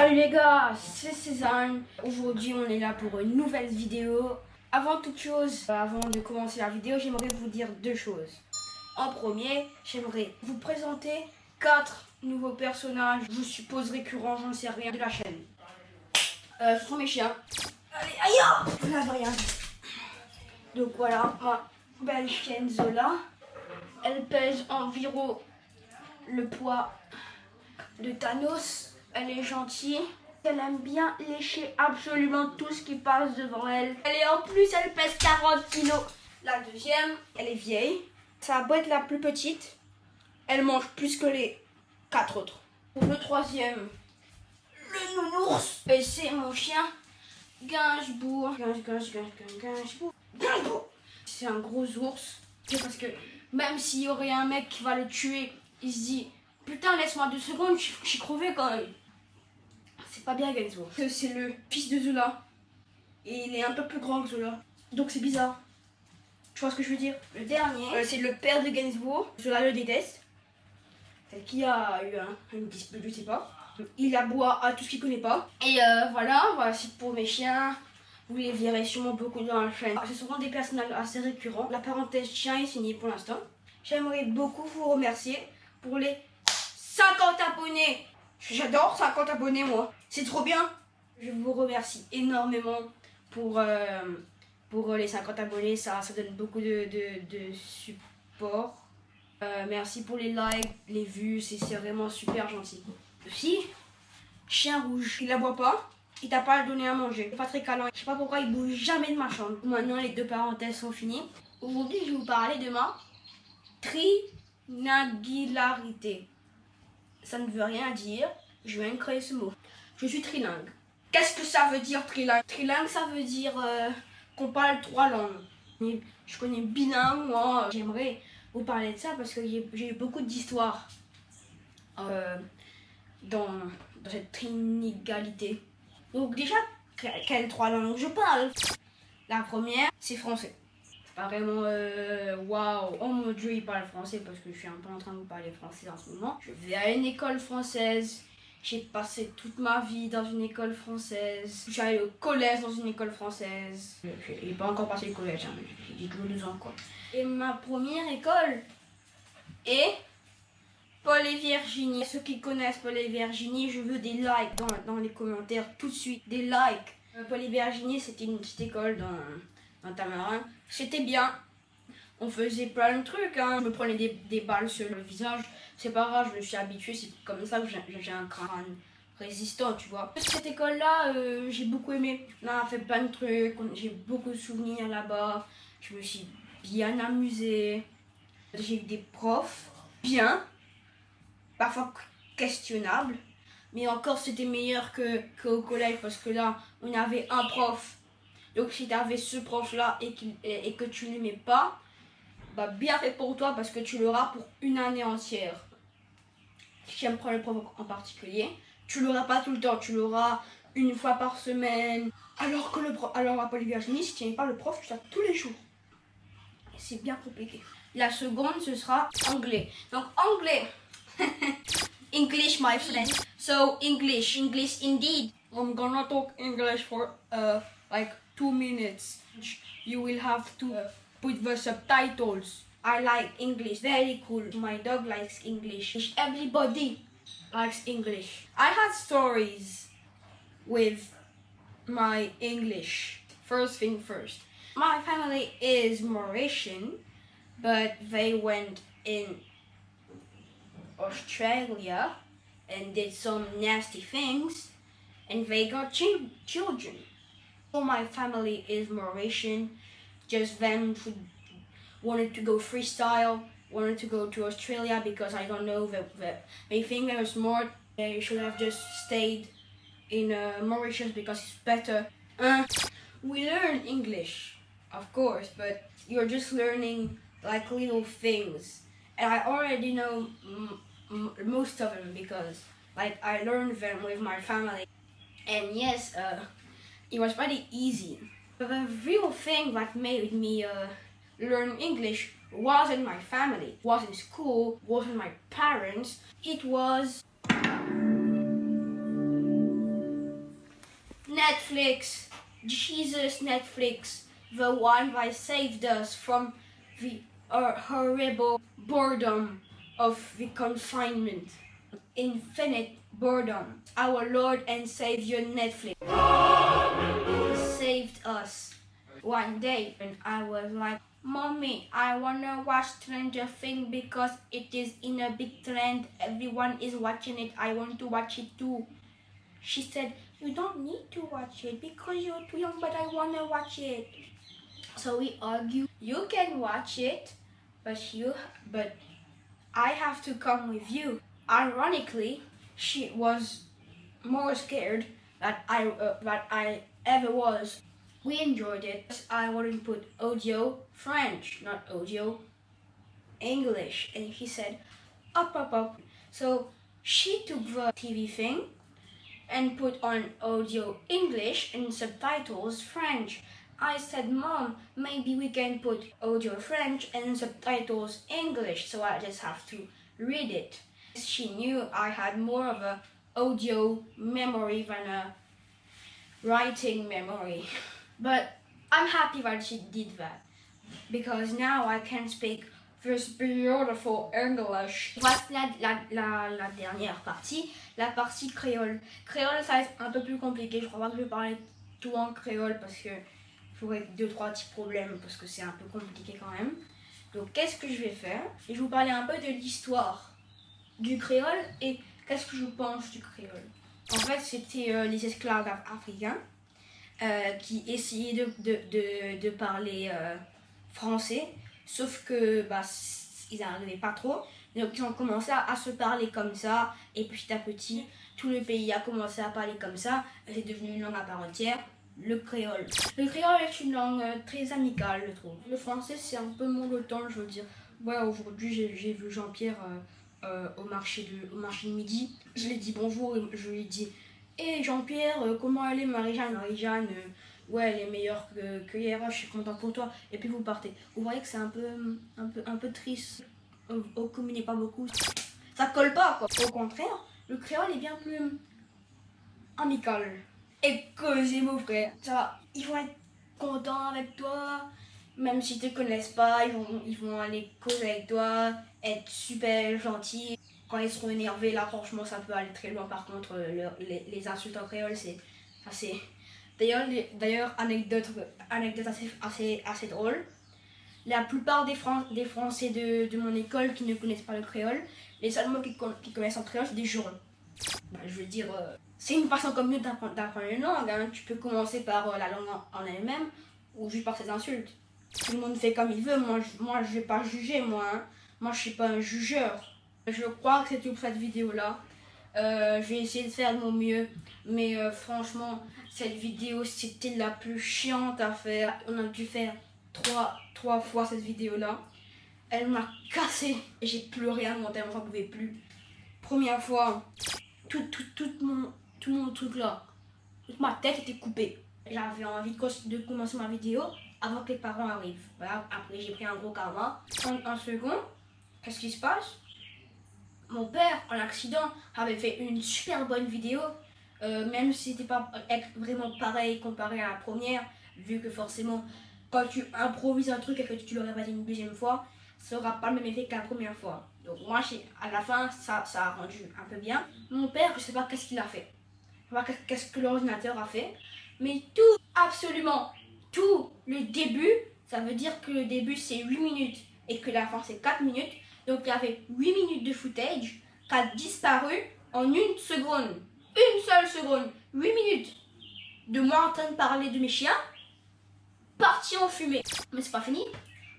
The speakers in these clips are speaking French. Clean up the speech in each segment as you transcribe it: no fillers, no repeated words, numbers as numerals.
Salut les gars, c'est Cézanne. Aujourd'hui on est là pour une nouvelle vidéo. Avant toute chose, avant de commencer la vidéo, j'aimerais vous dire deux choses. En premier, j'aimerais vous présenter 4 nouveaux personnages, je suppose récurrents, j'en sais rien, de la chaîne. Ce sont mes chiens. Allez, aïe, vous n'avez rien vu. Donc voilà, ma belle chienne Zola. Elle pèse environ le poids de Thanos. Elle est gentille. Elle aime bien lécher absolument tout ce qui passe devant elle. Et en plus, elle pèse 40 kilos. La deuxième, elle est vieille. Ça a beau être la plus petite, elle mange plus que les 4 autres. Pour le troisième, le nounours. Et c'est mon chien, Gainsbourg. Gainsbourg. C'est un gros ours. C'est parce que même s'il y aurait un mec qui va le tuer, il se dit putain, laisse-moi 2 secondes, je suis crevé quand même. C'est pas bien Gainsbourg. C'est le fils de Zola. Et il est un peu plus grand que Zola. Donc c'est bizarre. Tu vois ce que je veux dire? Le dernier, c'est le père de Gainsbourg. Zola le déteste. Celle qui a eu une dispute, je sais pas. Il aboie à tout ce qu'il connaît pas. Et voilà, c'est pour mes chiens. Vous les verrez sûrement beaucoup dans la chaîne. Ce seront des personnages assez récurrents. La parenthèse chien est signée pour l'instant. J'aimerais beaucoup vous remercier pour les 50 abonnés. J'adore 50 abonnés moi. C'est trop bien. Je vous remercie énormément pour les 50 abonnés. Ça donne beaucoup de support. Merci pour les likes, les vues. C'est vraiment super gentil. Aussi, chien rouge. Il aboie pas. Il t'a pas donné à manger. Il est pas très câlin. Je sais pas pourquoi il bouge jamais de ma chambre. Maintenant les 2 parenthèses sont finies. Aujourd'hui je vais vous parler de ma trinagularité. Ça ne veut rien dire, je viens de créer ce mot. Je suis trilingue. Qu'est-ce que ça veut dire trilingue? Trilingue, ça veut dire qu'on parle 3 langues. Je connais bilingue, moi. J'aimerais vous parler de ça parce que j'ai eu beaucoup d'histoires dans cette trinigalité. Donc déjà, quelles 3 langues je parle? La première, c'est français. Pas vraiment waouh, oh mon dieu, il parle français parce que je suis un peu en train de vous parler français en ce moment. Je vais à une école française. J'ai passé toute ma vie dans une école française. Je suis allée au collège dans une école française. Il n'est pas encore passé le collège, hein, j'ai toujours 2 ans quoi. Et ma première école est Paul et Virginie. Ceux qui connaissent Paul et Virginie, je veux des likes dans les commentaires tout de suite. Des likes. Paul et Virginie, c'était une petite école dans Tamarin. C'était bien. On faisait plein de trucs. Hein. Je me prenais des balles sur le visage. C'est pas grave, je me suis habituée. C'est comme ça que j'ai un crâne résistant, tu vois. Cette école-là, j'ai beaucoup aimé. On a fait plein de trucs. J'ai beaucoup de souvenirs là-bas. Je me suis bien amusée. J'ai eu des profs bien. Parfois questionnables. Mais encore, c'était meilleur qu'au collège. Parce que là, on avait un prof. Donc si tu avais ce prof là et que tu l'aimais pas, bah bien fait pour toi parce que tu l'auras pour une année entière. Si j'aime prendre le prof en particulier, tu l'auras pas tout le temps, tu l'auras une fois par semaine. Alors que à Paul et Virginie, si tu n'aimes pas le prof, tu l'as tous les jours. C'est bien compliqué. La seconde, ce sera anglais. Donc anglais. English, my friend. So English indeed. I'm gonna talk English for like 2 minutes. You will have to put the subtitles. I like English, very cool. My dog likes English. Everybody likes English. I had stories with my English. First thing first. My family is Mauritian, but they went in Australia and did some nasty things and they got children. So my family is Mauritian, just them who wanted to go freestyle, wanted to go to Australia because I don't know that they think they're smart. They should have just stayed in Mauritius because it's better. We learn English, of course, but you're just learning like little things. And I already know most of them because like I learned them with my family. And yes, it was pretty easy. But the real thing that made me learn English wasn't my family, wasn't school, wasn't my parents. It was Netflix, Jesus Netflix, the one that saved us from the horrible boredom of the confinement. Infinite boredom. Our Lord and Savior Netflix saved us. One day when I was like, Mommy, I wanna watch Stranger Things because it is in a big trend. Everyone is watching it. I want to watch it too. She said, you don't need to watch it because you're too young, but I wanna watch it. So we argued. You can watch it, but I have to come with you. Ironically, she was more scared that I ever was. We enjoyed it. I wouldn't put audio French, not audio English. And he said, up. So she took the TV thing and put on audio English and subtitles French. I said, Mom, maybe we can put audio French and subtitles English, so I just have to read it. She knew I had more of a audio memory than a writing memory. But I'm happy that she did that, because now I can speak this beautiful English. Voici la dernière partie, la partie créole. Créole, ça va être un peu plus compliqué. Je crois pas que je vais parler tout en créole parce que j'aurais 2-3 petits problèmes parce que c'est un peu compliqué quand même. Donc qu'est-ce que je vais faire? Je vais vous parler un peu de l'histoire du créole et qu'est-ce que je pense du créole. En fait, c'était les esclaves africains qui essayaient de parler français, sauf que ils n'arrivaient pas trop. Donc ils ont commencé à se parler comme ça, et petit à petit, tout le pays a commencé à parler comme ça, et c'est devenu une langue à part entière, le créole. Le créole est une langue très amicale, je trouve. Le français, c'est un peu monotone, je veux dire. Ouais, aujourd'hui, j'ai vu Jean-Pierre au marché de midi. Je lui ai dit bonjour, et je lui ai dit hey Jean-Pierre, comment elle est Marie-Jeanne? Marie-Jeanne, ouais, elle est meilleure que hier, je suis content pour toi. Et puis vous partez. Vous voyez que c'est un peu triste. On communique pas beaucoup. Ça colle pas, quoi. Au contraire, le créole est bien plus amical. Et cosy, mon frère. Ça, ils vont être contents avec toi. Même s'ils te connaissent pas, ils vont aller causer avec toi, être super gentils. Quand ils seront énervés, là, franchement, ça peut aller très loin. Par contre, les insultes en créole, c'est assez... D'ailleurs, anecdote assez drôle. La plupart des Français de mon école qui ne connaissent pas le créole, les seuls mots qu'ils connaissent en créole, c'est des jurons. Je veux dire, c'est une façon comme mieux d'apprendre une langue. Hein. Tu peux commencer par la langue en elle-même ou juste par ses insultes. Tout le monde fait comme il veut. Moi je vais pas juger, moi. Hein. Moi, je suis pas un jugeur. Je crois que c'est tout pour cette vidéo-là. Je vais essayer de faire de mon mieux. Mais franchement, cette vidéo, c'était la plus chiante à faire. On a dû faire trois fois cette vidéo-là. Elle m'a cassé. J'ai pleuré à mon tellement j'en pouvais plus. Première fois, tout mon truc là, toute ma tête était coupée. J'avais envie de commencer ma vidéo avant que les parents arrivent. Voilà. Après, j'ai pris un gros karma. En second, qu'est-ce qui se passe? Mon père, en accident, avait fait une super bonne vidéo, même si c'était pas vraiment pareil comparé à la première, vu que forcément, quand tu improvises un truc et que tu le répètes une deuxième fois, ça n'aura pas le même effet que la première fois. Donc moi, à la fin, ça a rendu un peu bien. Mon père, je sais pas qu'est-ce qu'il a fait. Je sais pas qu'est-ce que l'ordinateur a fait, mais tout, absolument tout, le début, ça veut dire que le début c'est 8 minutes et que la fin c'est 4 minutes. Donc il y avait 8 minutes de footage qui a disparu en une seconde. Une seule seconde. 8 minutes de moi en train de parler de mes chiens, parti en fumée. Mais c'est pas fini,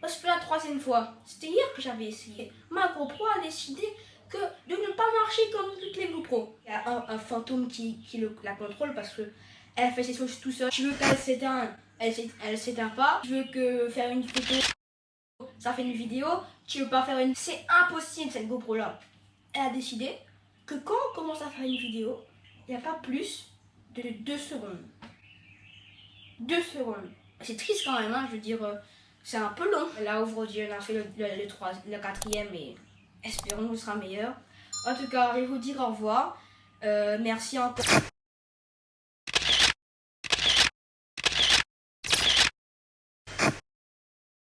parce que la troisième fois, c'était hier que j'avais essayé. Ma GoPro a décidé de ne pas marcher comme toutes les GoPro. Il y a un fantôme qui la contrôle parce que elle fait ses choses tout seul. Je veux qu'elle s'éteint, elle s'éteint pas. Je veux que faire une photo, ça fait une vidéo. Tu veux pas faire une... C'est impossible cette GoPro là. Elle a décidé que quand on commence à faire une vidéo, il n'y a pas plus de 2 secondes. 2 secondes. C'est triste quand même, hein, je veux dire, c'est un peu long. Là aujourd'hui on a fait le quatrième et espérons que ce sera meilleur. En tout cas, je vais vous dire au revoir. Merci encore.